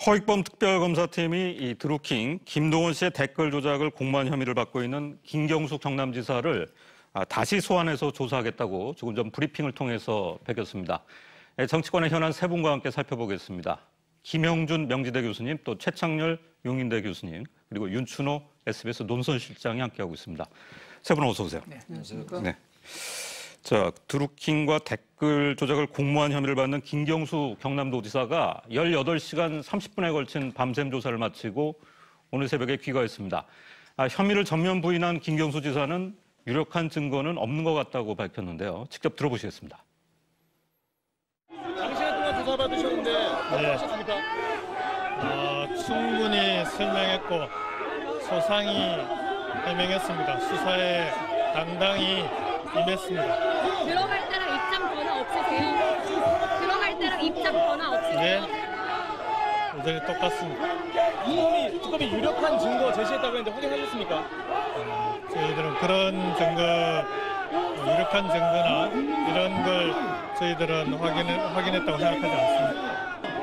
서익범 특별검사팀이 이 드루킹 김동원 씨의 댓글 조작을 공모한 혐의를 받고 있는 김경수 경남지사를 다시 소환해서 조사하겠다고 조금 전 브리핑을 통해서 밝혔습니다. 정치권의 현안 세 분과 함께 살펴보겠습니다. 김영준 명지대 교수님, 또 최창렬 용인대 교수님, 그리고 윤춘호 SBS 논설실장이 함께하고 있습니다. 세 분 어서 오세요. 네, 안녕하십니까. 네. 자, 드루킹과 댓글 조작을 공모한 혐의를 받는 김경수 경남도지사가 18시간 30분에 걸친 밤샘 조사를 마치고 오늘 새벽에 귀가했습니다. 혐의를 전면 부인한 김경수 지사는 유력한 증거는 없는 것 같다고 밝혔는데요. 직접 들어보시겠습니다. 장시간 동안 조사받으셨는데 어떠셨습니까? 충분히 설명했고 소상히 해명했습니다. 수사에 당당히 임했습니다. 들어갈 때랑 입장 변화 없으세요? 들어갈 때랑 입장 변화 없으세요? 네, 여전히 똑같습니다. 특검이 유력한 증거 제시했다고 했는데 확인하셨습니까? 저희들은 그런 증거, 유력한 증거나 이런 걸 저희들은 확인했다고 생각하지 않습니다.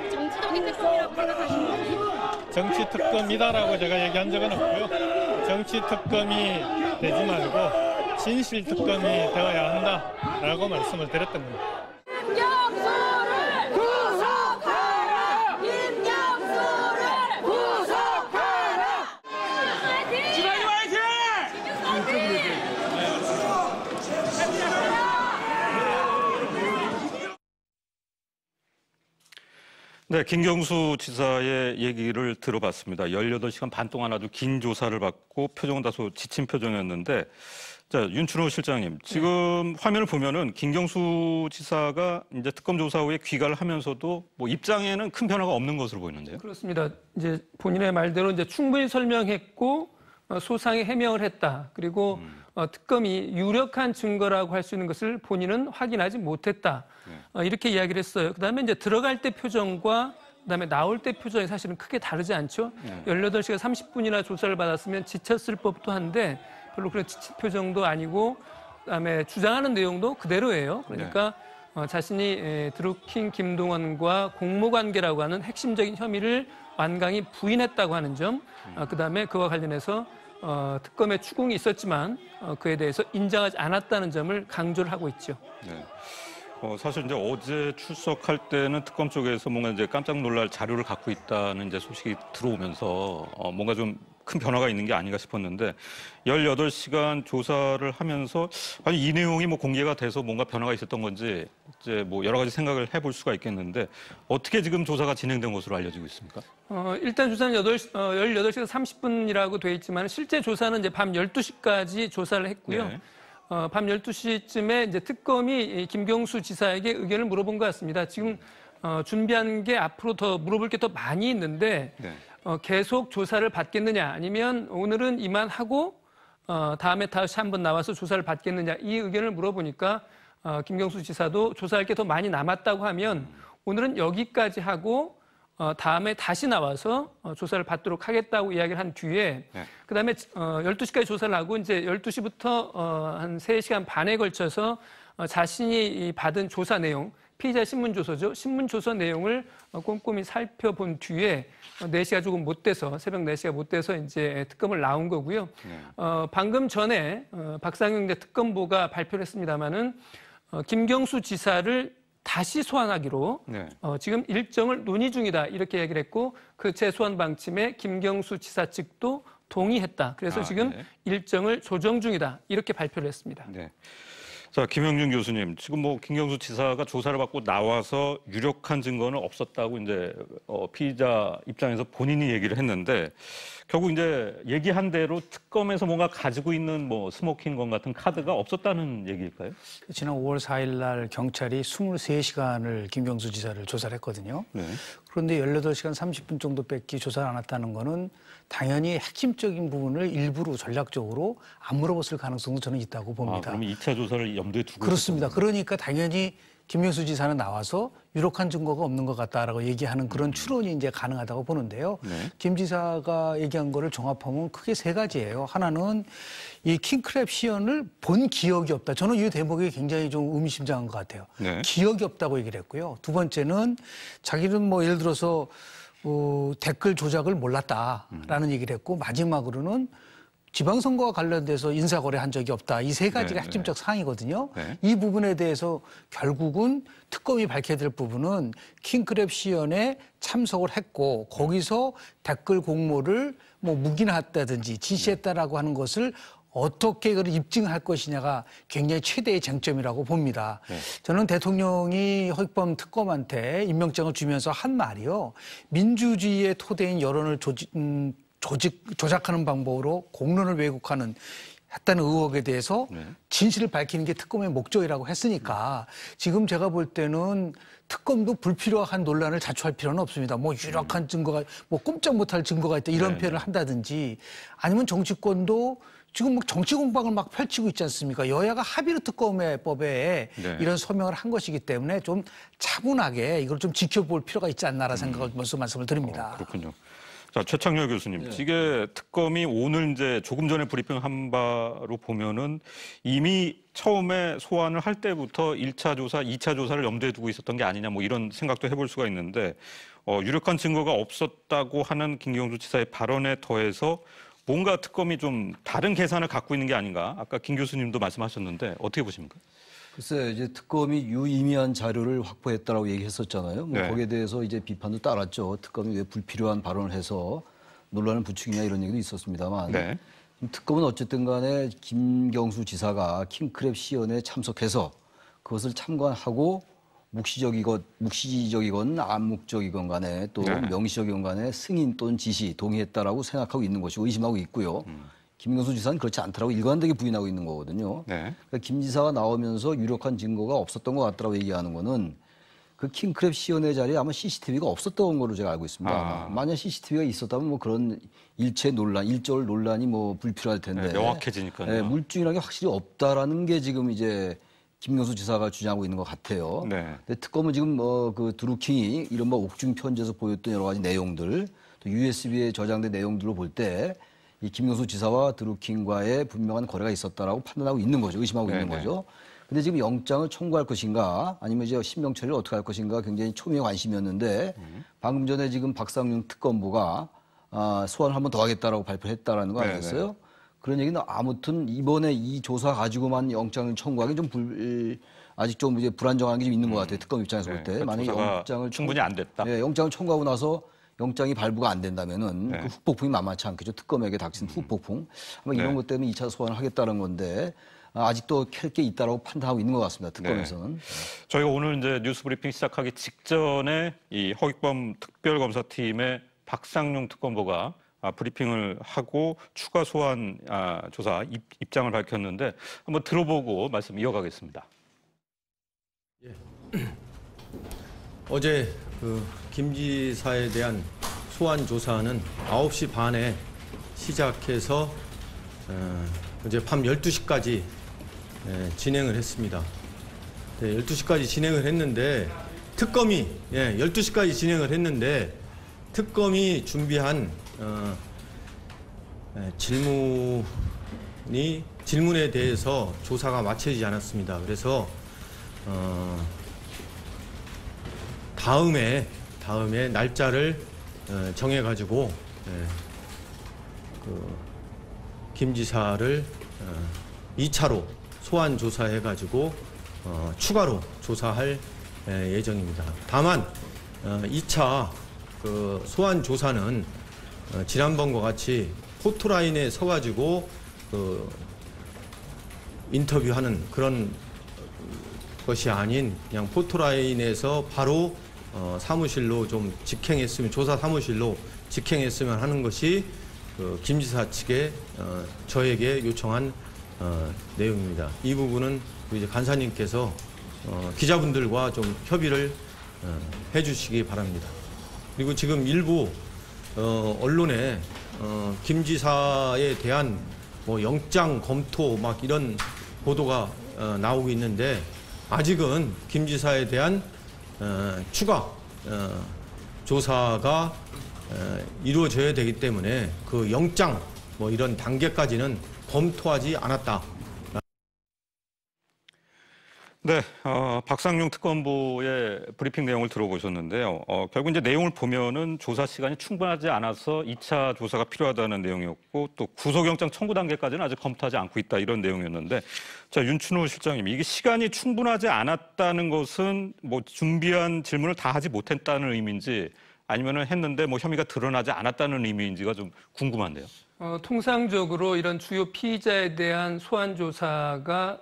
정치적인 특검이라고 생각하시나요? 정치 특검이다라고 제가 얘기한 적은 없고요. 정치 특검이 되지 말고 진실 특검이 되어야 한다라고 말씀을 드렸던 겁니다. 김경수를 구속하라! 김경수를 구속하라! 지방이 화이팅! 네, 김경수 지사의 얘기를 들어봤습니다. 18시간 반 동안 아주 긴 조사를 받고 표정은 다소 지친 표정이었는데, 자, 윤춘호 실장님, 지금 화면을 보면은 김경수 지사가 이제 특검 조사 후에 귀가를 하면서도 뭐 입장에는 큰 변화가 없는 것으로 보이는데요. 그렇습니다. 이제 본인의 말대로 이제 충분히 설명했고 소상히 해명을 했다. 그리고 특검이 유력한 증거라고 할 수 있는 것을 본인은 확인하지 못했다. 이렇게 이야기를 했어요. 그다음에 이제 들어갈 때 표정과 그다음에 나올 때 표정이 사실은 크게 다르지 않죠. 18시간 30분이나 조사를 받았으면 지쳤을 법도 한데 별로 그런 지친 표정도 아니고 그다음에 주장하는 내용도 그대로예요. 그러니까 자신이 드루킹 김동원과 공모관계라고 하는 핵심적인 혐의를 완강히 부인했다고 하는 점, 그다음에 그와 관련해서 특검의 추궁이 있었지만 그에 대해서 인정하지 않았다는 점을 강조를 하고 있죠. 네. 사실 이제 어제 출석할 때는 특검 쪽에서 뭔가 이제 깜짝 놀랄 자료를 갖고 있다는 이제 소식이 들어오면서 뭔가 좀 큰 변화가 있는 게 아닌가 싶었는데 18시간 조사를 하면서 아니 이 내용이 뭐 공개가 돼서 뭔가 변화가 있었던 건지 이제 뭐 여러 가지 생각을 해볼 수가 있겠는데 어떻게 지금 조사가 진행된 것으로 알려지고 있습니까? 일단 조사는 18시간 30분이라고 돼 있지만 실제 조사는 이제 밤 12시까지 조사를 했고요. 네. 밤 12시쯤에 이제 특검이 김경수 지사에게 의견을 물어본 것 같습니다. 지금 준비한 게 앞으로 더 물어볼 게 더 많이 있는데 네. 계속 조사를 받겠느냐 아니면 오늘은 이만하고 다음에 다시 한번 나와서 조사를 받겠느냐 이 의견을 물어보니까 김경수 지사도 조사할 게 더 많이 남았다고 하면 오늘은 여기까지 하고 다음에 다시 나와서 조사를 받도록 하겠다고 이야기를 한 뒤에 그다음에 12시까지 조사를 하고 이제 12시부터 한 3시간 반에 걸쳐서 자신이 받은 조사 내용 피의자 신문조서죠. 신문조서 내용을 꼼꼼히 살펴본 뒤에 4시가 조금 못 돼서 새벽 4시가 못 돼서 이제 특검을 나온 거고요. 방금 전에 박상영 특검보가 발표를 했습니다마는 김경수 지사를 다시 소환하기로 지금 일정을 논의 중이다 이렇게 얘기를 했고 그 재소환 방침에 김경수 지사 측도 동의했다. 그래서 지금 일정을 조정 중이다 이렇게 발표를 했습니다. 네. 자, 김영준 교수님, 지금 뭐 김경수 지사가 조사를 받고 나와서 유력한 증거는 없었다고 이제 피의자 입장에서 본인이 얘기를 했는데 결국 이제 얘기한 대로 특검에서 뭔가 가지고 있는 뭐 스모킹건 같은 카드가 없었다는 얘기일까요? 지난 5월 4일 날 경찰이 23시간을 김경수 지사를 조사를 했거든요. 네. 그런데 18시간 30분 정도밖에 조사를 안 했다는 거는 당연히 핵심적인 부분을 일부러 전략적으로 안 물어봤을 가능성도 저는 있다고 봅니다. 그럼 2차 조사를 염두에 두고 그렇습니다. 그러니까 당연히 김경수 지사는 나와서 유력한 증거가 없는 것 같다라고 얘기하는 그런 추론이 이제 가능하다고 보는데요. 김 지사가 얘기한 거를 종합하면 크게 세 가지예요. 하나는 이 킹크랩 시연을 본 기억이 없다. 저는 이 대목이 굉장히 좀 의미심장한 것 같아요. 기억이 없다고 얘기를 했고요. 두 번째는 자기는 뭐 예를 들어서 댓글 조작을 몰랐다라는 얘기를 했고 마지막으로는 지방선거와 관련돼서 인사거래 한 적이 없다. 이 세 가지가 핵심적 사항이거든요. 이 부분에 대해서 결국은 특검이 밝혀야 될 부분은 킹크랩 시연에 참석을 했고 거기서 댓글 공모를 뭐 묵인했다든지 지시했다라고 하는 것을 어떻게 그걸 입증할 것이냐가 굉장히 최대의 쟁점이라고 봅니다. 저는 대통령이 허익범 특검한테 임명장을 주면서 한 말이요. 민주주의의 토대인 여론을 조작하는 방법으로 공론을 왜곡하는 했다는 의혹에 대해서 진실을 밝히는 게 특검의 목적이라고 했으니까 지금 제가 볼 때는 특검도 불필요한 논란을 자초할 필요는 없습니다. 뭐 유력한 증거가 뭐 꼼짝 못할 증거가 있다 이런 표현을 한다든지 아니면 정치권도 지금 막 정치 공방을 막 펼치고 있지 않습니까? 여야가 합의로 특검법에 이런 소명을 한 것이기 때문에 좀 차분하게 이걸 좀 지켜볼 필요가 있지 않나라는 생각을 먼저 말씀을 드립니다. 그렇군요. 자, 최창렬 교수님, 이게 특검이 오늘 이제 조금 전에 브리핑 한 바로 보면은 이미 처음에 소환을 할 때부터 1차 조사, 2차 조사를 염두에 두고 있었던 게 아니냐 뭐 이런 생각도 해볼 수가 있는데 유력한 증거가 없었다고 하는 김경수 지사의 발언에 더해서 뭔가 특검이 좀 다른 계산을 갖고 있는 게 아닌가? 아까 김 교수님도 말씀하셨는데 어떻게 보십니까? 글쎄, 이제 특검이 유의미한 자료를 확보했다라고 얘기했었잖아요. 뭐 거기에 대해서 이제 비판도 따랐죠. 특검이 왜 불필요한 발언을 해서 논란을 부추기냐 이런 얘기도 있었습니다만. 특검은 어쨌든 간에 김경수 지사가 킹크랩 시연에 참석해서 그것을 참관하고 묵시적이건 암묵적이건 간에 또 명시적이건 간에 승인 또는 지시, 동의했다라고 생각하고 있는 것이고 의심하고 있고요. 김경수 지사는 그렇지 않다라고 일관되게 부인하고 있는 거거든요. 그러니까 김 지사가 나오면서 유력한 증거가 없었던 것 같다라고 얘기하는 거는 그 킹크랩 시연회 자리에 아마 CCTV가 없었던 걸로 제가 알고 있습니다. 만약 CCTV가 있었다면 뭐 그런 일체 논란, 일절 논란이 뭐 불필요할 텐데. 명확해지니까요. 물증이라는 게 확실히 없다라는 게 지금 이제 김경수 지사가 주장하고 있는 것 같아요. 근데 특검은 지금 뭐 그 드루킹이 이른바 옥중 편지에서 보였던 여러 가지 내용들, 또 USB에 저장된 내용들로 볼 때 이 김경수 지사와 드루킹과의 분명한 거래가 있었다라고 판단하고 있는 거죠. 의심하고 있는 거죠. 근데 지금 영장을 청구할 것인가 아니면 이제 신명 처리를 어떻게 할 것인가 굉장히 초미의 관심이었는데 방금 전에 지금 박상용 특검부가 소환을 한 번 더 하겠다라고 발표했다라는 거 아니겠어요? 그런 얘기는 아무튼 이번에 이 조사 가지고만 영장을 청구하기 좀 아직 좀 이제 불안정한 게 좀 있는 것 같아요. 특검 입장에서 볼 때. 만약에 영장을 충분히 안 됐다. 영장을 청구하고 나서 영장이 발부가 안 된다면은 그 후폭풍이 만만치 않겠죠. 특검에게 닥친 후폭풍. 아마 이런 것 때문에 2차 소환을 하겠다는 건데 아직도 캘 게 있다라고 판단하고 있는 것 같습니다. 특검에서는. 저희가 오늘 이제 뉴스 브리핑 시작하기 직전에 이 허익범 특별검사팀의 박상용 특검보가 브리핑을 하고 추가 소환 조사 입장을 밝혔는데 한번 들어보고 말씀 이어가겠습니다. 어제 김 지사에 대한 소환 조사는 9시 반에 시작해서 이제 밤 12시까지 진행을 했습니다. 12시까지 진행을 했는데 특검이 12시까지 진행을 했는데 특검이 준비한 질문에 대해서 조사가 마쳐지지 않았습니다. 그래서 다음에 날짜를 정해가지고 김 지사를 2차로 소환 조사해가지고 추가로 조사할 예정입니다. 다만 2차 소환 조사는 지난번과 같이 포토라인에 서가지고 인터뷰하는 그런 것이 아닌 그냥 포토라인에서 바로 사무실로 좀 직행했으면 조사 사무실로 직행했으면 하는 것이 김 지사 측에 저에게 요청한 내용입니다. 이 부분은 이제 간사님께서 기자분들과 좀 협의를 해주시기 바랍니다. 그리고 지금 일부 언론에 김 지사에 대한 뭐 영장 검토 막 이런 보도가 나오고 있는데 아직은 김 지사에 대한 추가 조사가 이루어져야 되기 때문에 그 영장 뭐 이런 단계까지는 검토하지 않았다. 네, 박상용 특검보의 브리핑 내용을 들어보셨는데요. 결국 이제 내용을 보면은 조사 시간이 충분하지 않아서 2차 조사가 필요하다는 내용이었고 또 구속영장 청구 단계까지는 아직 검토하지 않고 있다 이런 내용이었는데 자, 윤춘호 실장님, 이게 시간이 충분하지 않았다는 것은 뭐 준비한 질문을 다 하지 못했다는 의미인지 아니면은 했는데 뭐 혐의가 드러나지 않았다는 의미인지가 좀 궁금한데요. 통상적으로 이런 주요 피의자에 대한 소환 조사가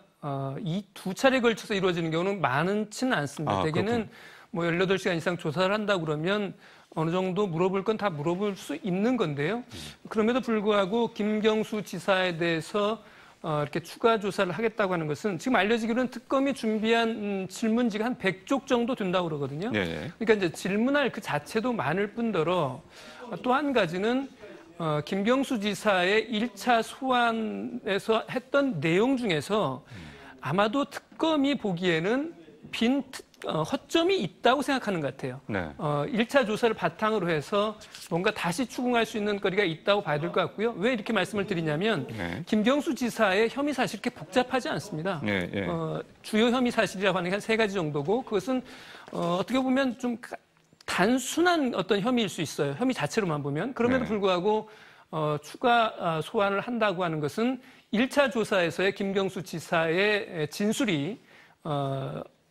이 두 차례에 걸쳐서 이루어지는 경우는 많지는 않습니다. 대개는 뭐 18시간 이상 조사를 한다 그러면 어느 정도 물어볼 건 다 물어볼 수 있는 건데요. 그럼에도 불구하고 김경수 지사에 대해서 이렇게 추가 조사를 하겠다고 하는 것은 지금 알려지기로는 특검이 준비한 질문지가 한 100쪽 정도 된다고 그러거든요. 네. 그러니까 이제 질문할 그 자체도 많을 뿐더러 또 한 가지는 김경수 지사의 1차 소환에서 했던 내용 중에서 아마도 특검이 보기에는 허점이 있다고 생각하는 것 같아요. 네. 1차 조사를 바탕으로 해서 뭔가 다시 추궁할 수 있는 거리가 있다고 봐야 될 것 같고요. 왜 이렇게 말씀을 드리냐면 김경수 지사의 혐의 사실이 그렇게 복잡하지 않습니다. 주요 혐의 사실이라고 하는 게 한 3가지 정도고 그것은 어떻게 보면 좀 단순한 어떤 혐의일 수 있어요. 혐의 자체로만 보면. 그럼에도 불구하고 추가 소환을 한다고 하는 것은 1차 조사에서의 김경수 지사의 진술이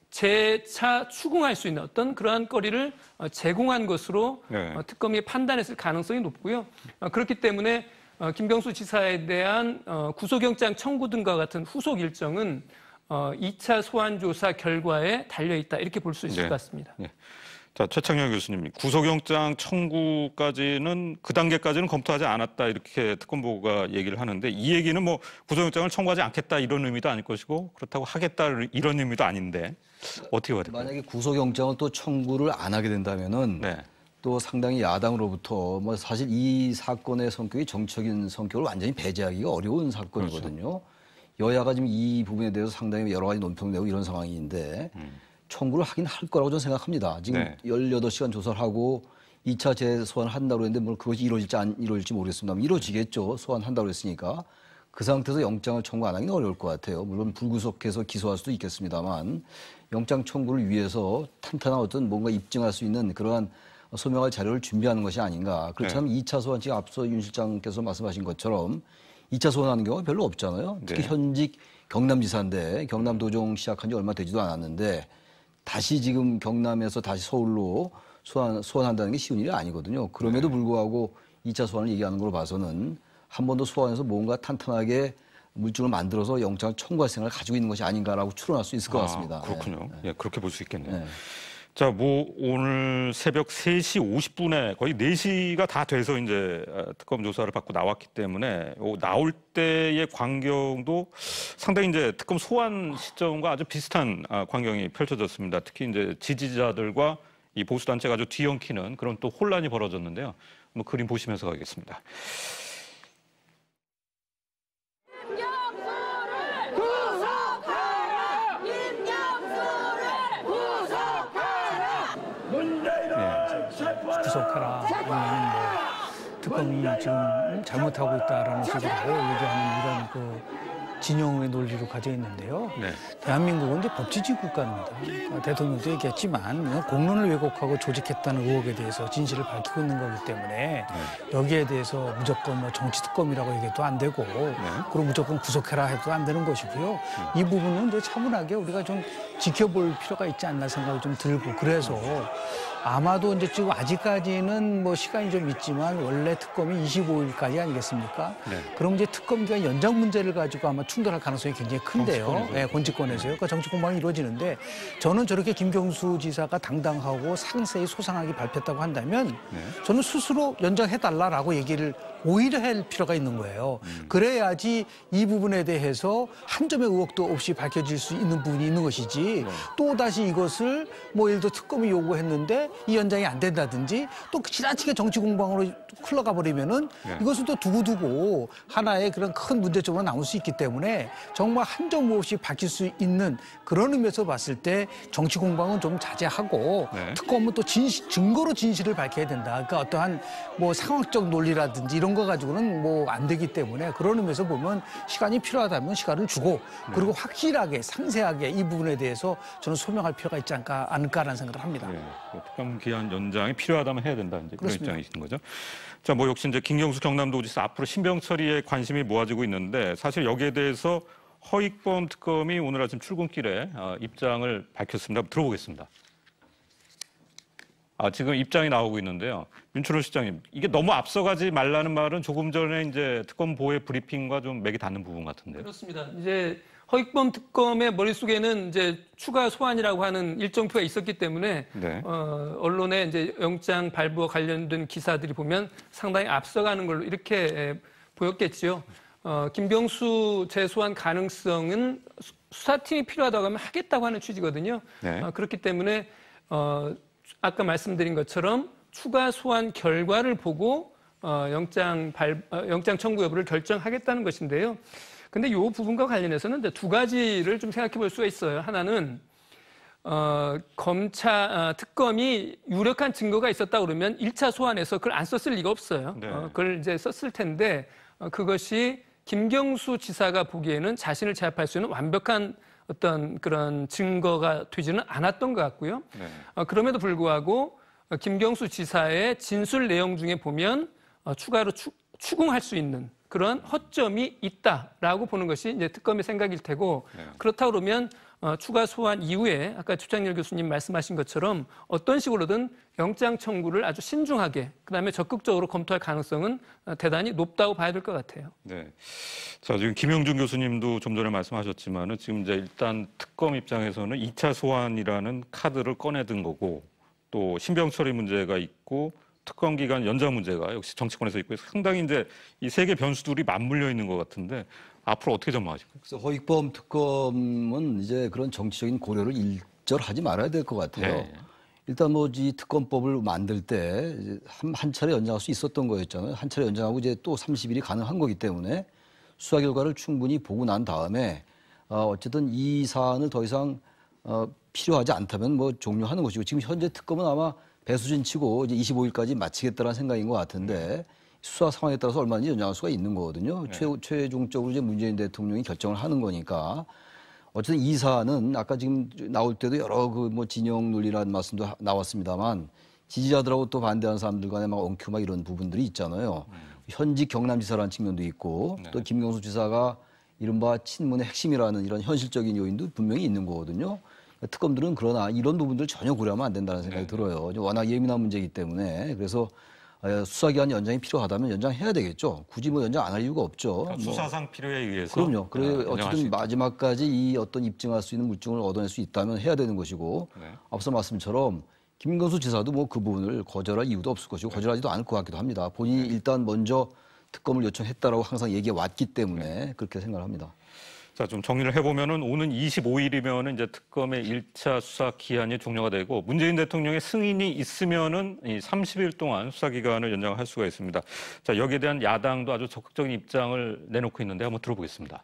재차 추궁할 수 있는 어떤 그러한 거리를 제공한 것으로 특검이 판단했을 가능성이 높고요. 그렇기 때문에 김경수 지사에 대한 구속영장 청구 등과 같은 후속 일정은 2차 소환 조사 결과에 달려있다 이렇게 볼 수 있을 것 같습니다. 자, 최창녕 교수님, 구속영장 청구까지는 그 단계까지는 검토하지 않았다 이렇게 특검보가 얘기를 하는데 이 얘기는 뭐 구속영장을 청구하지 않겠다 이런 의미도 아닐 것이고 그렇다고 하겠다 이런 의미도 아닌데 어떻게 봐야 될까요? 만약에 구속영장을 또 청구를 안 하게 된다면은 또 상당히 야당으로부터 뭐 사실 이 사건의 성격이 정치적인 성격을 완전히 배제하기가 어려운 사건이거든요. 여야가 지금 이 부분에 대해서 상당히 여러 가지 논평을 내고 이런 상황인데 청구를 하긴 할 거라고 저는 생각합니다. 지금 18시간 조사를 하고 2차 재소환을 한다고 했는데 뭐 그것이 이루어질지 안 이루어질지 모르겠습니다만 이루어지겠죠. 소환한다고 했으니까. 그 상태에서 영장을 청구 안 하기는 어려울 것 같아요. 물론 불구속해서 기소할 수도 있겠습니다만 영장 청구를 위해서 탄탄한 어떤 뭔가 입증할 수 있는 그러한 소명할 자료를 준비하는 것이 아닌가. 그렇다면 2차 소환, 지금 앞서 윤 실장께서 말씀하신 것처럼 2차 소환하는 경우가 별로 없잖아요. 특히 현직 경남지사인데 경남도정 시작한 지 얼마 되지도 않았는데 다시 지금 경남에서 다시 서울로 소환한다는 게 쉬운 일이 아니거든요. 그럼에도 불구하고 2차 소환을 얘기하는 걸로 봐서는 한 번 더 소환해서 뭔가 탄탄하게 물증을 만들어서 영장을 청구할 생각을 가지고 있는 것이 아닌가라고 추론할 수 있을 것 같습니다. 그렇군요. 그렇게 볼 수 있겠네요. 자, 뭐 오늘 새벽 3시 50분에 거의 4시가 다 돼서 이제 특검 조사를 받고 나왔기 때문에 나올 때의 광경도 상당히 이제 특검 소환 시점과 아주 비슷한 광경이 펼쳐졌습니다. 특히 이제 지지자들과 이 보수 단체가 아주 뒤엉키는 그런 또 혼란이 벌어졌는데요. 뭐 그림 보시면서 가겠습니다. 구속하라 아니면 뭐 특검이 지금 잘못하고 있다라는 식으로 얘기하는 이런 그 진영의 논리로 가져 있는데요. 대한민국은 이제 법치주의 국가입니다. 그러니까 대통령도 얘기했지만 공론을 왜곡하고 조직했다는 의혹에 대해서 진실을 밝히고 있는 거기 때문에 여기에 대해서 무조건 뭐 정치특검이라고 얘기해도 안 되고 그리고 무조건 구속해라 해도 안 되는 것이고요. 이 부분은 이제 차분하게 우리가 좀 지켜볼 필요가 있지 않나 생각이 좀 들고 그래서 아마도 이제 지금 아직까지는 뭐 시간이 좀 있지만 원래 특검이 25일까지 아니겠습니까? 그럼 이제 특검 기간 연장 문제를 가지고 아마 충돌할 가능성이 굉장히 큰데요. 권치권에서요. 그러니까 정치 공방이 이루어지는데 저는 저렇게 김경수 지사가 당당하고 상세히 소상하게 발표했다고 한다면 저는 스스로 연장해달라라고 얘기를 오히려 할 필요가 있는 거예요. 그래야지 이 부분에 대해서 한 점의 의혹도 없이 밝혀질 수 있는 부분이 있는 것이지 또다시 이것을 뭐 예를 들어 특검이 요구했는데 이 연장이 안 된다든지 또 지나치게 정치 공방으로 흘러가 버리면은 이것을 또 두고두고 하나의 그런 큰 문제점으로 남을 수 있기 때문에 정말 한 점 없이 밝힐 수 있는 그런 의미에서 봤을 때 정치 공방은 좀 자제하고 특검은 또 증거로 진실을 밝혀야 된다. 그러니까 어떠한 뭐 상황적 논리라든지 이런 그런 거 가지고는 뭐 안 되기 때문에 그런 의미에서 보면 시간이 필요하다면 시간을 주고 그리고 확실하게 상세하게 이 부분에 대해서 저는 소명할 필요가 있지 않을까라는 생각을 합니다. 네. 특검 기한 연장이 필요하다면 해야 된다. 이제 그런 그렇습니다. 입장이신 거죠. 자, 뭐 역시 이제 김경수 경남도지사 앞으로 신병 처리에 관심이 모아지고 있는데 사실 여기에 대해서 허익범 특검이 오늘 아침 출근길에 입장을 밝혔습니다. 들어보겠습니다. 지금 입장이 나오고 있는데요. 윤철호 실장님, 이게 너무 앞서가지 말라는 말은 조금 전에 이제 특검 보의 브리핑과 좀 맥이 닿는 부분 같은데요. 그렇습니다. 이제 허익범 특검의 머릿속에는 이제 추가 소환이라고 하는 일정표가 있었기 때문에 네. 언론에 이제 영장 발부와 관련된 기사들이 보면 상당히 앞서가는 걸로 이렇게 보였겠지요. 김경수 재소환 가능성은 수사팀이 필요하다고 하면 하겠다고 하는 취지거든요. 네. 그렇기 때문에 아까 말씀드린 것처럼 추가 소환 결과를 보고 영장 청구 여부를 결정하겠다는 것인데요. 근데 이 부분과 관련해서는 두 가지를 좀 생각해 볼 수가 있어요. 하나는 특검이 유력한 증거가 있었다 그러면 1차 소환에서 그걸 안 썼을 리가 없어요. 네. 그걸 이제 썼을 텐데 그것이 김경수 지사가 보기에는 자신을 제압할 수 있는 완벽한 어떤 그런 증거가 되지는 않았던 것 같고요. 네. 그럼에도 불구하고 김경수 지사의 진술 내용 중에 보면 추가로 추궁할 수 있는 그런 허점이 있다라고 보는 것이 이제 특검의 생각일 테고 네. 그렇다 그러면 추가 소환 이후에 아까 주창렬 교수님 말씀하신 것처럼 어떤 식으로든 영장 청구를 아주 신중하게 그다음에 적극적으로 검토할 가능성은 대단히 높다고 봐야 될 것 같아요. 네. 자, 지금 김영준 교수님도 좀 전에 말씀하셨지만은 지금 이제 일단 특검 입장에서는 2차 소환이라는 카드를 꺼내든 거고 또 신병 처리 문제가 있고 특검 기간 연장 문제가 역시 정치권에서 있고 상당히 이제 이 세 개 변수들이 맞물려 있는 것 같은데 앞으로 어떻게 전망하실까요? 그래서 허익범 특검은 이제 그런 정치적인 고려를 일절하지 말아야 될 것 같아요. 네. 일단 뭐 이 특검법을 만들 때 한 차례 연장할 수 있었던 거였잖아요. 한 차례 연장하고 이제 또 30일이 가능한 거기 때문에 수사 결과를 충분히 보고 난 다음에 어쨌든 이 사안을 더 이상 필요하지 않다면 뭐 종료하는 것이고 지금 현재 특검은 아마 배수진 치고 이제 25일까지 마치겠다는 생각인 것 같은데 수사 상황에 따라서 얼마든지 연장할 수가 있는 거거든요. 네. 최종적으로 이제 문재인 대통령이 결정을 하는 거니까 어쨌든 이 사안은 아까 지금 나올 때도 여러 그 뭐 진영 논리라는 말씀도 나왔습니다만 지지자들하고 또 반대하는 사람들 간에 막 엉큐 막 이런 부분들이 있잖아요. 현직 경남지사라는 측면도 있고 네. 또 김경수 지사가 이른바 친문의 핵심이라는 이런 현실적인 요인도 분명히 있는 거거든요. 특검들은 그러나 이런 부분들 전혀 고려하면 안 된다는 생각이 들어요. 워낙 예민한 문제이기 때문에 그래서 수사기간 연장이 필요하다면 연장해야 되겠죠. 굳이 뭐 연장 안 할 이유가 없죠. 그러니까 수사상 필요에 의해서 그럼요. 그래 어쨌든 마지막까지 이 어떤 입증할 수 있는 물증을 얻어낼 수 있다면 해야 되는 것이고 네. 앞서 말씀처럼 김경수 지사도 뭐 그 부분을 거절할 이유도 없을 것이고 거절하지도 않을 것 같기도 합니다. 본인이 일단 먼저 특검을 요청했다라고 항상 얘기해 왔기 때문에 그렇게 생각을 합니다. 자, 좀 정리를 해보면은 오는 25일이면은 이제 특검의 1차 수사 기한이 종료가 되고 문재인 대통령의 승인이 있으면은 이 30일 동안 수사 기간을 연장할 수가 있습니다. 자, 여기에 대한 야당도 아주 적극적인 입장을 내놓고 있는데 한번 들어보겠습니다.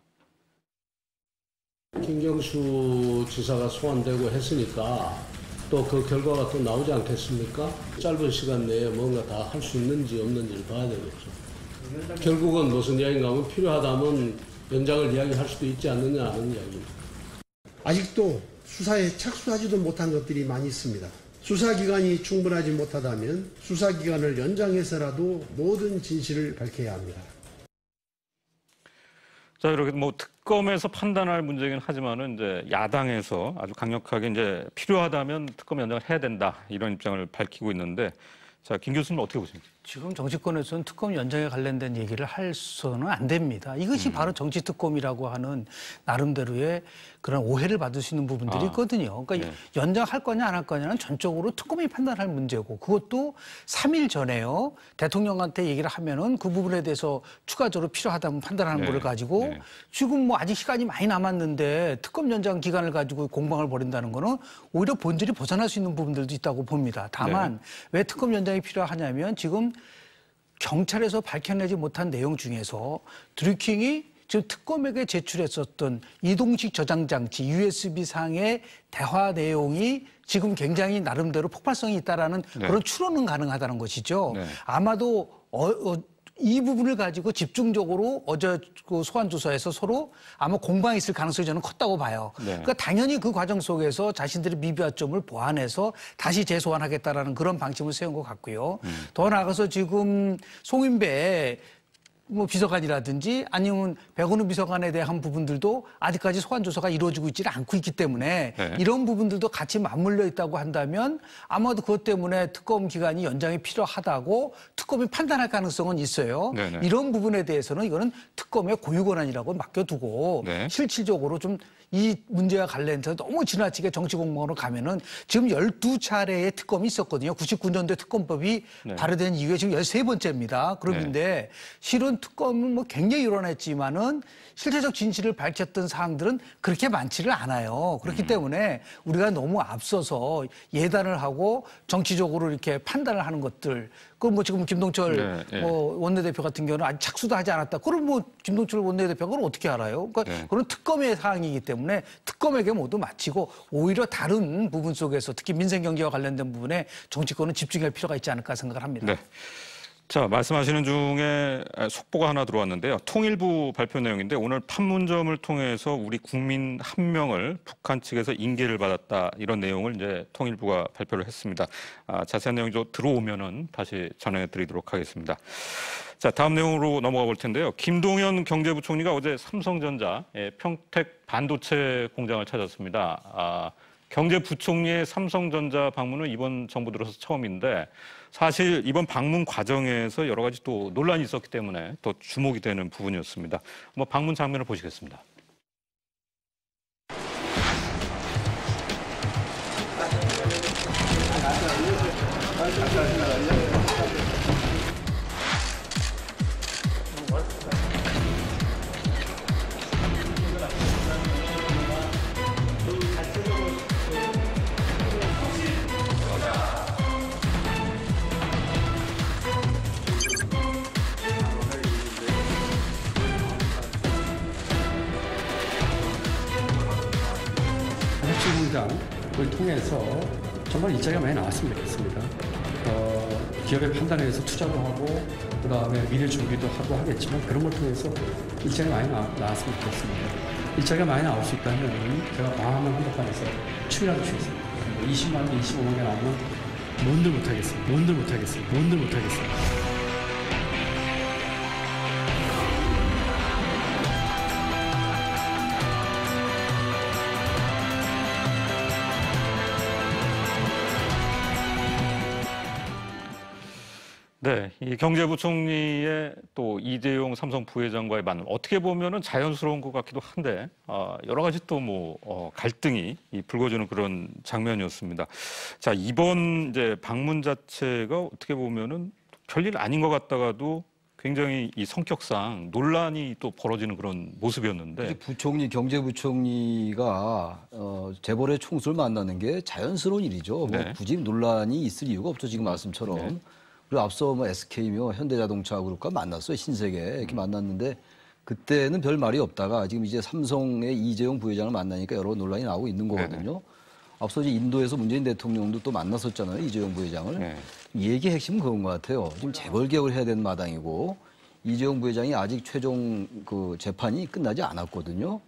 김경수 지사가 소환되고 했으니까 또 그 결과가 또 나오지 않겠습니까? 짧은 시간 내에 뭔가 다 할 수 있는지 없는지를 봐야 되겠죠. 결국은 무슨 이야기인가 하면 필요하다면 연장을 이야기할 수도 있지 않느냐 하는 이야기입니다. 아직도 수사에 착수하지도 못한 것들이 많이 있습니다. 수사기간이 충분하지 못하다면 수사기간을 연장해서라도 모든 진실을 밝혀야 합니다. 자, 이렇게 뭐 특검에서 판단할 문제긴 하지만은 이제 야당에서 아주 강력하게 이제 필요하다면 특검 연장을 해야 된다 이런 입장을 밝히고 있는데 자, 김 교수님 어떻게 보십니까? 지금 정치권에서는 특검 연장에 관련된 얘기를 해서는 안 됩니다. 이것이 바로 정치 특검이라고 하는 나름대로의 그런 오해를 받을 수 있는 부분들이 있거든요. 그러니까 연장할 거냐 안 할 거냐는 전적으로 특검이 판단할 문제고 그것도 3일 전에요. 대통령한테 얘기를 하면은 그 부분에 대해서 추가적으로 필요하다면 판단하는 거를 가지고 지금 뭐 아직 시간이 많이 남았는데 특검 연장 기간을 가지고 공방을 벌인다는 거는 오히려 본질이 벗어날 수 있는 부분들도 있다고 봅니다. 다만 왜 특검 연장이 필요하냐면 지금 경찰에서 밝혀내지 못한 내용 중에서 드루킹이 지금 특검에게 제출했었던 이동식 저장 장치 USB 상의 대화 내용이 지금 굉장히 나름대로 폭발성이 있다라는 그런 추론은 가능하다는 것이죠. 아마도 이 부분을 가지고 집중적으로 어제 그 소환조사에서 서로 아마 공방이 있을 가능성이 저는 컸다고 봐요. 네. 그러니까 당연히 그 과정 속에서 자신들의 미비점을 보완해서 다시 재소환하겠다라는 그런 방침을 세운 것 같고요. 더 나아가서 지금 송인배 뭐 비서관이라든지 아니면 백원우 비서관에 대한 부분들도 아직까지 소환 조사가 이루어지고 있지는 않고 있기 때문에 네. 이런 부분들도 같이 맞물려 있다고 한다면 아마도 그것 때문에 특검 기간이 연장이 필요하다고 특검이 판단할 가능성은 있어요. 네네. 이런 부분에 대해서는 이거는 특검의 고유 권한이라고 맡겨두고 네. 실질적으로 좀 이 문제와 관련해서 너무 지나치게 정치 공무원으로 가면은 지금 12차례의 특검이 있었거든요. 99년도에 특검법이 네. 발의된 이후에 지금 13번째입니다. 그런데 네. 실은 특검은 뭐 굉장히 일어났지만은 실제적 진실을 밝혔던 사항들은 그렇게 많지를 않아요. 그렇기 때문에 우리가 너무 앞서서 예단을 하고 정치적으로 이렇게 판단을 하는 것들. 그럼 뭐 지금 김동철 뭐 원내대표 같은 경우는 아직 착수도 하지 않았다. 그럼 뭐 김동철 원내대표가 그걸 어떻게 알아요? 그러니까 그건 특검의 사항이기 때문에 특검에게 모두 마치고 오히려 다른 부분 속에서 특히 민생 경제와 관련된 부분에 정치권은 집중할 필요가 있지 않을까 생각을 합니다. 네. 자, 말씀하시는 중에 속보가 하나 들어왔는데요. 통일부 발표 내용인데 오늘 판문점을 통해서 우리 국민 1명을 북한 측에서 인계를 받았다. 이런 내용을 이제 통일부가 발표를 했습니다. 자세한 내용이 좀 들어오면은 다시 전해드리도록 하겠습니다. 자, 다음 내용으로 넘어가 볼 텐데요. 김동연 경제부총리가 어제 삼성전자 평택 반도체 공장을 찾았습니다. 경제부총리의 삼성전자 방문은 이번 정부 들어서 처음인데 사실 이번 방문 과정에서 여러 가지 또 논란이 있었기 때문에 더 주목이 되는 부분이었습니다. 한번 방문 장면을 보시겠습니다. 공장을 통해서 정말 일자리가 많이 나왔으면 좋겠습니다. 기업의 판단에 의해서 투자도 하고 그다음에 미래 준비도 하고 하겠지만 그런 걸 통해서 일자리가 많이 나왔으면 좋겠습니다. 일자리가 많이 나올 수 있다면 제가 광화문 한복판에서 춤이라도 추겠습니다. 20만 개, 25만 개 나오면 뭔들 못하겠습니다. 뭔들 못하겠습니다. 뭔들 못하겠습니다. 네, 이 경제부총리의 또 이재용 삼성 부회장과의 만남 어떻게 보면은 자연스러운 것 같기도 한데 여러 가지 또 뭐 갈등이 불거지는 그런 장면이었습니다. 자, 이번 이제 방문 자체가 어떻게 보면은 별일 아닌 것 같다가도 굉장히 이 성격상 논란이 또 벌어지는 그런 모습이었는데 경제부총리가 재벌의 총수를 만나는 게 자연스러운 일이죠. 네. 뭐 굳이 논란이 있을 이유가 없죠. 지금 말씀처럼. 네. 그리고 앞서 뭐 SK며 현대자동차 그룹과 만났어요. 신세계 이렇게 만났는데 그때는 별 말이 없다가 지금 이제 삼성의 이재용 부회장을 만나니까 여러 논란이 나오고 있는 거거든요. 네네. 앞서 이제 인도에서 문재인 대통령도 또 만났었잖아요. 이재용 부회장을. 네. 얘기의 핵심은 그건 것 같아요. 지금 재벌 개혁을 해야 되는 마당이고 이재용 부회장이 아직 최종 그 재판이 끝나지 않았거든요.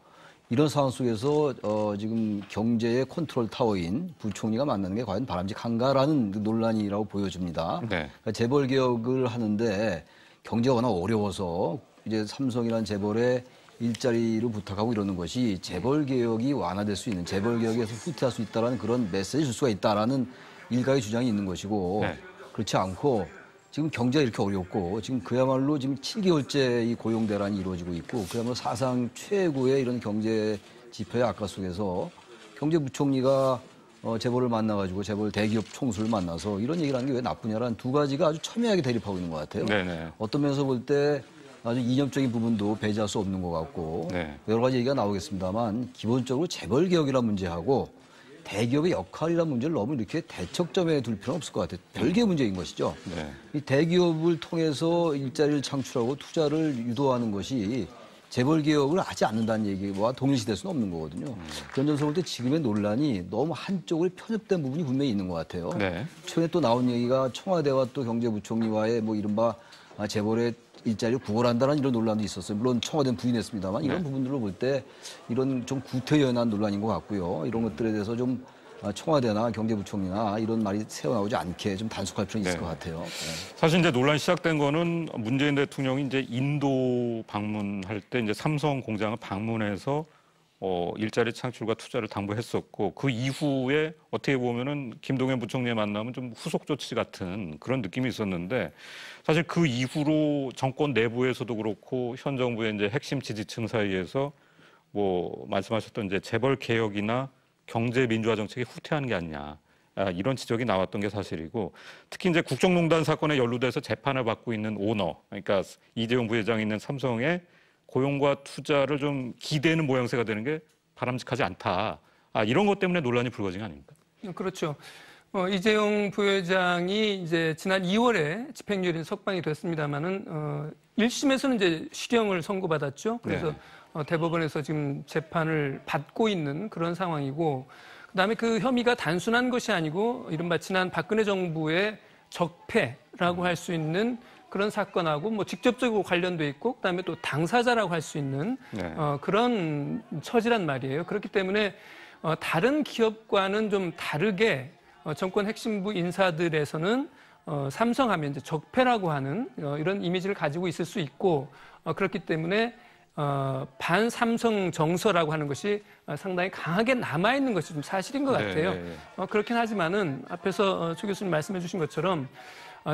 이런 상황 속에서 지금 경제의 컨트롤 타워인 부총리가 만나는 게 과연 바람직한가라는 논란이라고 보여집니다. 네. 그러니까 재벌 개혁을 하는데 경제가 워낙 어려워서 이제 삼성이라는 재벌에 일자리를 부탁하고 이러는 것이 재벌 개혁이 완화될 수 있는 재벌 개혁에서 후퇴할 수 있다라는 그런 메시지를 줄 수가 있다라는 일가의 주장이 있는 것이고 네. 그렇지 않고 지금 경제가 이렇게 어렵고 지금 그야말로 지금 7개월째 이 고용 대란이 이루어지고 있고 그야말로 사상 최고의 이런 경제 지표의 악화 속에서 경제부총리가 재벌을 만나가지고 재벌 대기업 총수를 만나서 이런 얘기를 하는 게 왜 나쁘냐라는 두 가지가 아주 첨예하게 대립하고 있는 것 같아요. 네네. 어떤 면에서 볼 때 아주 이념적인 부분도 배제할 수 없는 것 같고 네. 여러 가지 얘기가 나오겠습니다만 기본적으로 재벌 개혁이라는 문제하고 대기업의 역할이라는 문제를 너무 이렇게 대척점에 둘 필요는 없을 것 같아요. 별개의 문제인 것이죠. 네. 이 대기업을 통해서 일자리를 창출하고 투자를 유도하는 것이 재벌 개혁을 하지 않는다는 얘기와 동일시될 수는 없는 거거든요. 그런 점에서 볼 때 지금의 논란이 너무 한쪽으로 편협된 부분이 분명히 있는 것 같아요. 네. 최근에 또 나온 얘기가 청와대와 또 경제부총리와의 뭐 이른바 재벌의 일자리를 구걸한다는 이런 논란도 있었어요. 물론 청와대는 부인했습니다만 이런 부분들을 볼 때 이런 좀 구태연한 논란인 것 같고요. 이런 것들에 대해서 좀 청와대나 경제부총리나 이런 말이 새어나오지 않게 좀 단속할 필요는 있을 것 같아요. 사실 이제 논란이 시작된 거는 문재인 대통령이 이제 인도 방문할 때 이제 삼성 공장을 방문해서 일자리 창출과 투자를 당부했었고 그 이후에 어떻게 보면은 김동연 부총리의 만남은 좀 후속 조치 같은 그런 느낌이 있었는데 사실 그 이후로 정권 내부에서도 그렇고 현 정부의 이제 핵심 지지층 사이에서 뭐 말씀하셨던 이제 재벌 개혁이나 경제 민주화 정책이 후퇴하는 게 아니냐 이런 지적이 나왔던 게 사실이고 특히 이제 국정농단 사건에 연루돼서 재판을 받고 있는 오너 그러니까 이재용 부회장이 있는 삼성의 고용과 투자를 좀 기대는 모양새가 되는 게 바람직하지 않다. 이런 것 때문에 논란이 불거진 거 아닙니까? 그렇죠. 이재용 부회장이 이제 지난 2월에 집행유예인 석방이 됐습니다만은 1심에서는 이제 실형을 선고받았죠. 그래서 대법원에서 지금 재판을 받고 있는 그런 상황이고 그다음에 그 혐의가 단순한 것이 아니고 이른바 지난 박근혜 정부의 적폐라고 할 수 있는 그런 사건하고 뭐 직접적으로 관련돼 있고 그다음에 또 당사자라고 할 수 있는 그런 처지란 말이에요. 그렇기 때문에 다른 기업과는 좀 다르게 정권 핵심부 인사들에서는 삼성하면 이제 적폐라고 하는 이런 이미지를 가지고 있을 수 있고 그렇기 때문에 반삼성 정서라고 하는 것이 상당히 강하게 남아있는 것이 좀 사실인 것 같아요. 그렇긴 하지만은 앞에서 조 교수님 말씀해 주신 것처럼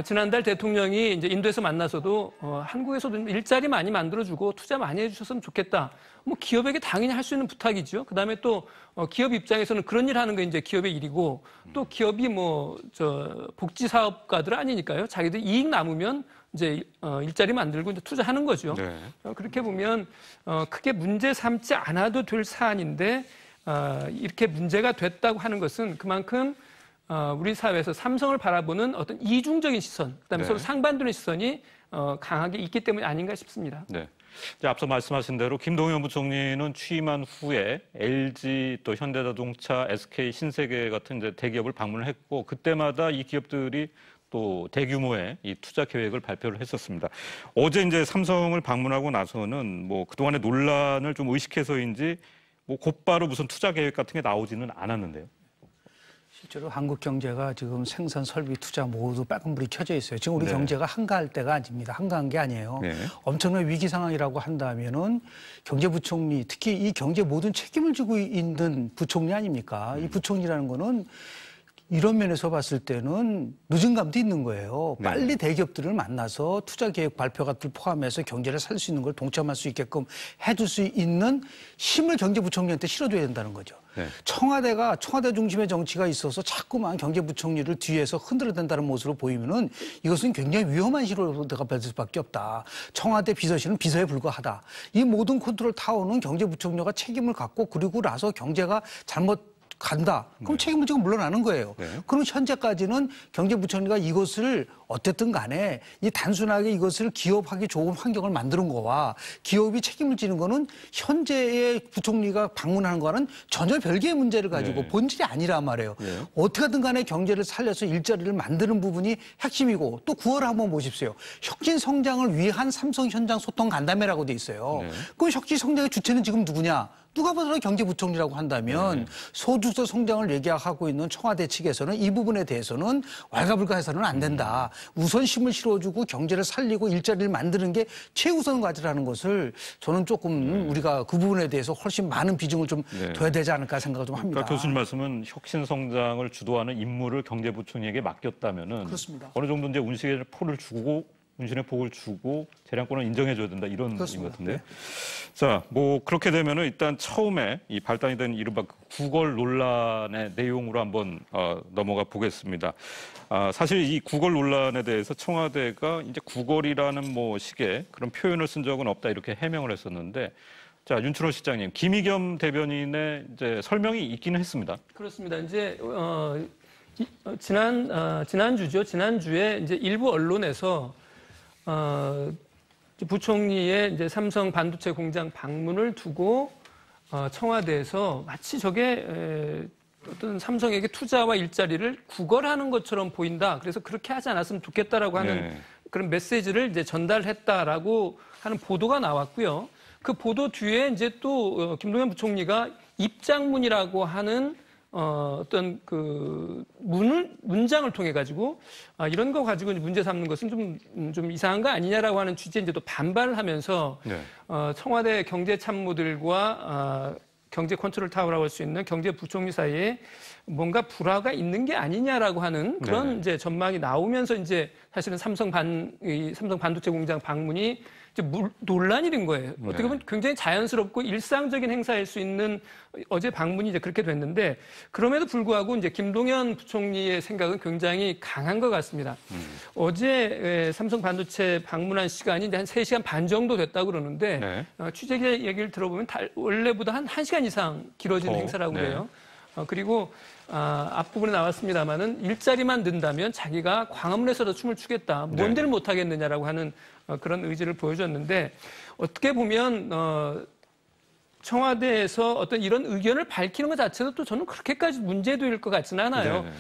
지난달 대통령이 이제 인도에서 만나서도 한국에서도 일자리 많이 만들어주고 투자 많이 해주셨으면 좋겠다. 뭐 기업에게 당연히 할 수 있는 부탁이죠. 그다음에 또 기업 입장에서는 그런 일 하는 게 이제 기업의 일이고 또 기업이 뭐 복지 사업가들 아니니까요. 자기들 이익 남으면 이제 일자리 만들고 이제 투자하는 거죠. 그렇게 보면 크게 문제 삼지 않아도 될 사안인데 이렇게 문제가 됐다고 하는 것은 그만큼 우리 사회에서 삼성을 바라보는 어떤 이중적인 시선, 그다음에 서로 상반되는 시선이 강하게 있기 때문이 아닌가 싶습니다. 네. 이제 앞서 말씀하신 대로 김동연 부총리는 취임한 후에 LG 또 현대자동차, SK, 신세계 같은 이제 대기업을 방문을 했고 그때마다 이 기업들이 또 대규모의 이 투자 계획을 발표를 했었습니다. 어제 이제 삼성을 방문하고 나서는 뭐 그동안의 논란을 좀 의식해서인지 뭐 곧바로 무슨 투자 계획 같은 게 나오지는 않았는데요. 실제로 한국 경제가 지금 생산, 설비, 투자 모두 빨간불이 켜져 있어요. 지금 우리 경제가 한가할 때가 아닙니다. 한가한 게 아니에요. 엄청난 위기 상황이라고 한다면은 경제부총리, 특히 이 경제 모든 책임을 지고 있는 부총리 아닙니까? 이 부총리라는 거는 이런 면에서 봤을 때는 늦은 감도 있는 거예요. 빨리 대기업들을 만나서 투자 계획 발표 같은 포함해서 경제를 살 수 있는 걸 동참할 수 있게끔 해줄 수 있는 힘을 경제부총리한테 실어줘야 된다는 거죠. 청와대 중심의 정치가 있어서 자꾸만 경제부총리를 뒤에서 흔들어댄다는 모습으로 보이면은 이것은 굉장히 위험한 시로가 될 수밖에 없다. 청와대 비서실은 비서에 불과하다. 이 모든 컨트롤 타워는 경제부총리가 책임을 갖고 그리고 나서 경제가 잘못 간다. 그럼 책임을 지고 물러나는 거예요. 그럼 현재까지는 경제부총리가 이것을 어쨌든 간에 이 단순하게 이것을 기업하기 좋은 환경을 만드는 거와 기업이 책임을 지는 거는 현재의 부총리가 방문하는 거와는 전혀 별개의 문제를 가지고 본질이 아니란 말이에요. 어떻게든 간에 경제를 살려서 일자리를 만드는 부분이 핵심이고 또 9월 한번 보십시오. 혁신 성장을 위한 삼성 현장 소통 간담회라고 돼 있어요. 그럼 혁신 성장의 주체는 지금 누구냐? 누가 봐도 경제부총리라고 한다면 소득적 성장을 얘기하고 있는 청와대 측에서는 이 부분에 대해서는 왈가불가해서는 안 된다. 우선심을 실어주고 경제를 살리고 일자리를 만드는 게 최우선 과제라는 것을 저는 조금 우리가 그 부분에 대해서 훨씬 많은 비중을 좀 둬야 되지 않을까 생각을 좀 합니다. 그러니까 교수님 말씀은 혁신 성장을 주도하는 임무를 경제부총리에게 맡겼다면은 그렇습니다. 어느 정도 이제 운신의 폭을 주고 재량권을 인정해줘야 된다 이런 의미 같은데요. 자, 뭐 그렇게 되면은 일단 처음에 이 발단이 된 이른바 구걸 논란의 내용으로 한번 넘어가 보겠습니다. 사실 이 구걸 논란에 대해서 청와대가 이제 구걸이라는 뭐 식의 그런 표현을 쓴 적은 없다 이렇게 해명을 했었는데. 자, 윤춘호 실장님, 김의겸 대변인의 이제 설명이 있기는 했습니다. 그렇습니다. 이제 지난주에 이제 일부 언론에서 부총리의 이제 삼성 반도체 공장 방문을 두고 청와대에서 마치 저게 어떤 삼성에게 투자와 일자리를 구걸하는 것처럼 보인다. 그래서 그렇게 하지 않았으면 좋겠다라고 하는 그런 메시지를 이제 전달했다라고 하는 보도가 나왔고요. 그 보도 뒤에 이제 또 김동연 부총리가 입장문이라고 하는 어떤 그 문장을 통해 가지고 이런 거 가지고 문제 삼는 것은 좀 이상한 거 아니냐라고 하는 취지에 이제 또 반발을 하면서 네. 청와대 경제참모들과 경제 컨트롤 타워라고 할 수 있는 경제부총리 사이에 뭔가 불화가 있는 게 아니냐라고 하는 그런 네. 이제 전망이 나오면서 이제 사실은 삼성 반도체 공장 방문이 이제 논란이 된 거예요. 네. 어떻게 보면 굉장히 자연스럽고 일상적인 행사일 수 있는 어제 방문이 이제 그렇게 됐는데 그럼에도 불구하고 이제 김동연 부총리의 생각은 굉장히 강한 것 같습니다. 어제 삼성 반도체 방문한 시간이 이제 한 3시간 반 정도 됐다고 그러는데 네. 취재기자 얘기를 들어보면 원래보다 한 1시간 이상 길어지는 행사라고 네. 그래요. 그리고 앞부분에 나왔습니다마는 일자리만 는다면 자기가 광화문에서도 춤을 추겠다. 뭔데를 못 하겠느냐라고 하는 그런 의지를 보여줬는데 어떻게 보면 청와대에서 어떤 이런 의견을 밝히는 것 자체도 또 저는 그렇게까지 문제될 것 같지는 않아요. 네네.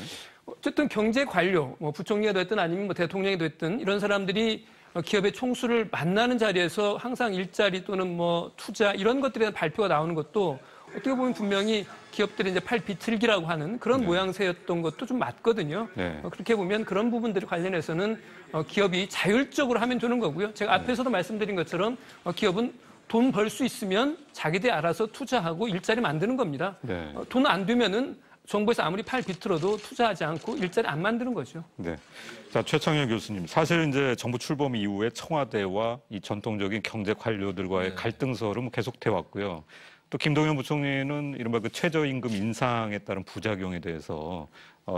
어쨌든 경제 관료, 뭐 부총리가 됐든 아니면 뭐 대통령이 됐든 이런 사람들이 기업의 총수를 만나는 자리에서 항상 일자리 또는 뭐 투자 이런 것들에 대한 발표가 나오는 것도 어떻게 보면 분명히 기업들이 이제 팔 비틀기라고 하는 그런 모양새였던 것도 좀 맞거든요. 네. 그렇게 보면 그런 부분들에 관련해서는 기업이 자율적으로 하면 되는 거고요. 제가 앞에서도 말씀드린 것처럼 기업은 돈 벌 수 있으면 자기들이 알아서 투자하고 일자리 만드는 겁니다. 네. 돈 안 되면은 정부에서 아무리 팔 비틀어도 투자하지 않고 일자리 안 만드는 거죠. 네. 자, 최창현 교수님. 사실 이제 정부 출범 이후에 청와대와 이 전통적인 경제 관료들과의 갈등설은 계속돼 왔고요. 또 김동연 부총리는 이른바 그 최저임금 인상에 따른 부작용에 대해서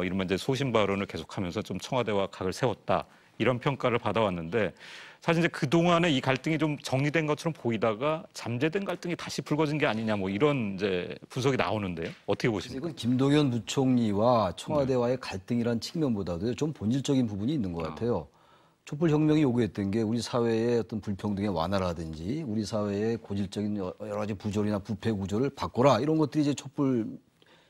이른바 이제 소신 발언을 계속하면서 좀 청와대와 각을 세웠다. 이런 평가를 받아왔는데 사실 이제 그동안에 이 갈등이 좀 정리된 것처럼 보이다가 잠재된 갈등이 다시 불거진 게 아니냐 뭐 이런 이제 분석이 나오는데요. 어떻게 보십니까? 이건 김동연 부총리와 청와대와의 갈등이란 측면보다도 좀 본질적인 부분이 있는 것 같아요. 촛불혁명이 요구했던 게 우리 사회의 어떤 불평등의 완화라든지 우리 사회의 고질적인 여러 가지 부조리나 부패 구조를 바꿔라 이런 것들이 이제 촛불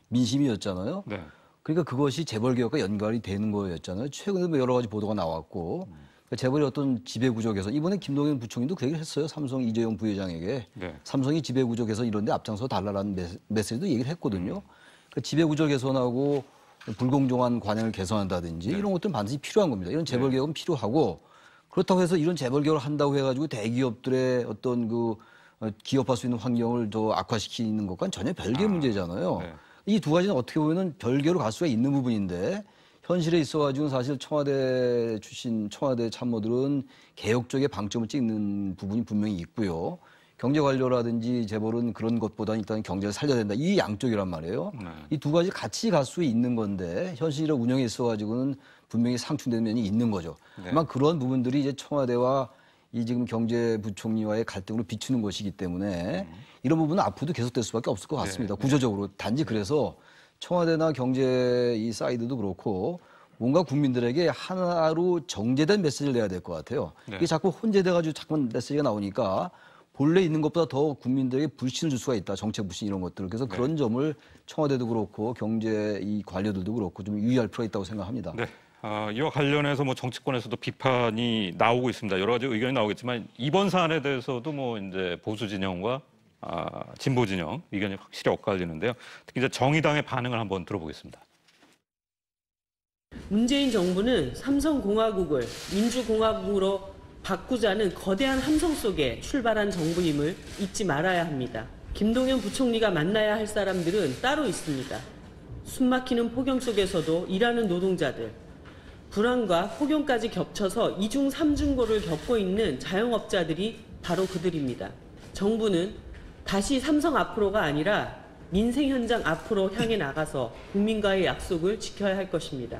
민심이었잖아요. 네. 그러니까 그것이 재벌개혁과 연관이 되는 거였잖아요. 최근에 여러 가지 보도가 나왔고 그러니까 재벌의 어떤 지배구조 개선 이번에 김동연 부총리도 그 얘기를 했어요. 삼성 이재용 부회장에게 네. 삼성이 지배구조 개선 이런 데 앞장서 달라라는 메시지도 얘기를 했거든요. 그러니까 지배구조 개선하고 불공정한 관행을 개선한다든지 이런 것들은 반드시 필요한 겁니다. 이런 재벌개혁은 필요하고 그렇다고 해서 이런 재벌개혁을 한다고 해가지고 대기업들의 어떤 그 기업할 수 있는 환경을 더 악화시키는 것과는 전혀 별개의 문제잖아요. 네. 이 두 가지는 어떻게 보면 별개로 갈 수가 있는 부분인데 현실에 있어가지고는 사실 청와대 출신 청와대 참모들은 개혁 쪽에 방점을 찍는 부분이 분명히 있고요. 경제 관료라든지 재벌은 그런 것보다는 일단 경제를 살려야 된다. 이 양쪽이란 말이에요. 이 두 가지 같이 갈 수 있는 건데 현실의 운영에 있어가지고는 분명히 상충되는 면이 있는 거죠. 아마 그런 부분들이 이제 청와대와 이 지금 경제부총리와의 갈등으로 비추는 것이기 때문에 이런 부분은 앞으로도 계속될 수밖에 없을 것 같습니다. 구조적으로. 단지 그래서 청와대나 경제 이 사이드도 그렇고 뭔가 국민들에게 하나로 정제된 메시지를 내야 될 것 같아요. 이게 자꾸 혼재돼가지고 자꾸만 메시지가 나오니까 본래 있는 것보다 더 국민들에게 불신을 줄 수가 있다. 정책 불신 이런 것들을. 그래서 그런 점을 청와대도 그렇고 경제 이 관료들도 그렇고 좀 유의할 필요가 있다고 생각합니다. 네. 이와 관련해서 뭐 정치권에서도 비판이 나오고 있습니다. 여러 가지 의견이 나오겠지만 이번 사안에 대해서도 뭐 이제 보수 진영과 진보 진영 의견이 확실히 엇갈리는데요. 특히 이제 정의당의 반응을 한번 들어보겠습니다. 문재인 정부는 삼성공화국을 민주공화국으로 바꾸자는 거대한 함성 속에 출발한 정부임을 잊지 말아야 합니다. 김동연 부총리가 만나야 할 사람들은 따로 있습니다. 숨막히는 폭염 속에서도 일하는 노동자들, 불안과 폭염까지 겹쳐서 이중 삼중고를 겪고 있는 자영업자들이 바로 그들입니다. 정부는 다시 삼성 앞으로가 아니라 민생 현장 앞으로 향해 나가서 국민과의 약속을 지켜야 할 것입니다.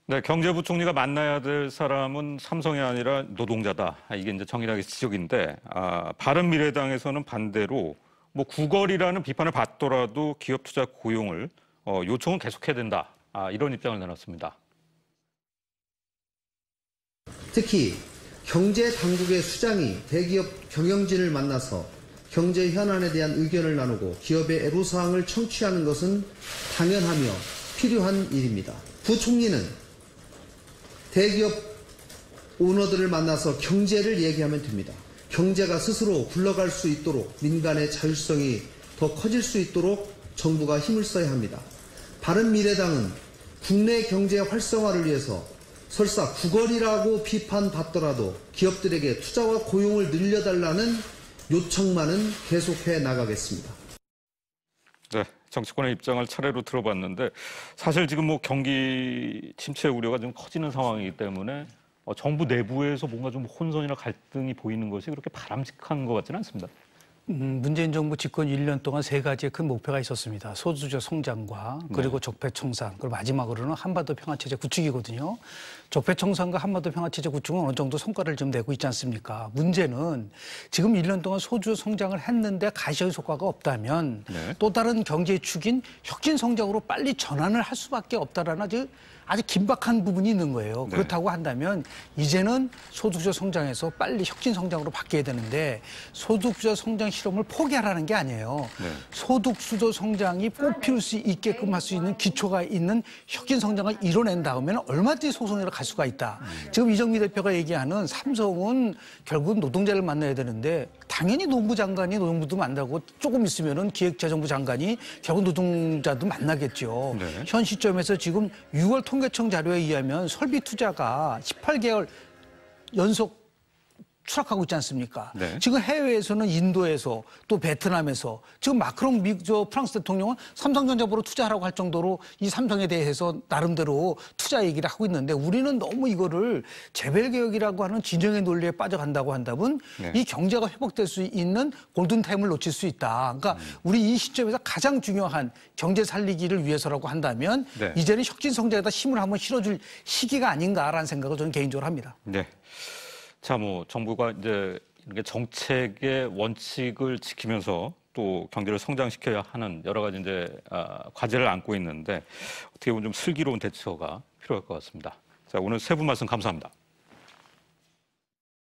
네, 경제부총리가 만나야 될 사람은 삼성이 아니라 노동자다. 이게 이제 정의당의 지적인데, 바른미래당에서는 반대로 뭐 구걸이라는 비판을 받더라도 기업 투자 고용을 요청은 계속해야 된다. 이런 입장을 내놨습니다. 특히 경제 당국의 수장이 대기업 경영진을 만나서 경제 현안에 대한 의견을 나누고 기업의 애로사항을 청취하는 것은 당연하며 필요한 일입니다. 부총리는 대기업 오너들을 만나서 경제를 얘기하면 됩니다. 경제가 스스로 굴러갈 수 있도록 민간의 자율성이 더 커질 수 있도록 정부가 힘을 써야 합니다. 바른미래당은 국내 경제 활성화를 위해서 설사 구걸이라고 비판받더라도 기업들에게 투자와 고용을 늘려달라는 요청만은 계속해 나가겠습니다. 네, 정치권의 입장을 차례로 들어봤는데 사실 지금 뭐 경기 침체 우려가 좀 커지는 상황이기 때문에 정부 내부에서 뭔가 좀 혼선이나 갈등이 보이는 것이 그렇게 바람직한 것 같지는 않습니다. 문재인 정부 집권 1년 동안 3가지의 큰 목표가 있었습니다. 소수적 성장과 그리고 적폐청산, 그리고 마지막으로는 한반도 평화체제 구축이거든요. 적폐청산과 한반도 평화체제 구축은 어느 정도 성과를 좀 내고 있지 않습니까? 문제는 지금 1년 동안 소수적 성장을 했는데 가시적 효과가 없다면 또 다른 경제의 축인 혁신 성장으로 빨리 전환을 할 수밖에 없다라는 아주 긴박한 부분이 있는 거예요. 그렇다고 한다면 이제는 소득주도 성장에서 빨리 혁신 성장으로 바뀌어야 되는데 소득주도 성장 실험을 포기하라는 게 아니에요. 소득주도 성장이 꽃피울 수 있게끔 할 수 있는 기초가 있는 혁신 성장을 이뤄낸 다음에는 얼마든지 소송으로 갈 수가 있다. 지금 이정미 대표가 얘기하는 삼성은 결국 노동자를 만나야 되는데 당연히 노무부 장관이 노동부도 만나고 조금 있으면은 기획재정부 장관이 결국 노동자도 만나겠죠. 현 시점에서 지금 6월 통계청 자료에 의하면 설비 투자가 18개월 연속 추락하고 있지 않습니까? 지금 해외에서는 인도에서 또 베트남에서 지금 마크롱 프랑스 대통령은 삼성전자보러 투자하라고 할 정도로 이 삼성에 대해서 나름대로 투자 얘기를 하고 있는데 우리는 너무 이거를 재벌개혁이라고 하는 진영의 논리에 빠져간다고 한다면 이 경제가 회복될 수 있는 골든타임을 놓칠 수 있다. 그러니까 우리 이 시점에서 가장 중요한 경제 살리기를 위해서라고 한다면 이제는 혁신 성장에다 힘을 한번 실어줄 시기가 아닌가라는 생각을 저는 개인적으로 합니다. 네. 자, 뭐 정부가 이제 이렇게 정책의 원칙을 지키면서 또 경제를 성장시켜야 하는 여러 가지 이제 과제를 안고 있는데 어떻게 보면 좀 슬기로운 대처가 필요할 것 같습니다. 자, 오늘 세 분 말씀 감사합니다.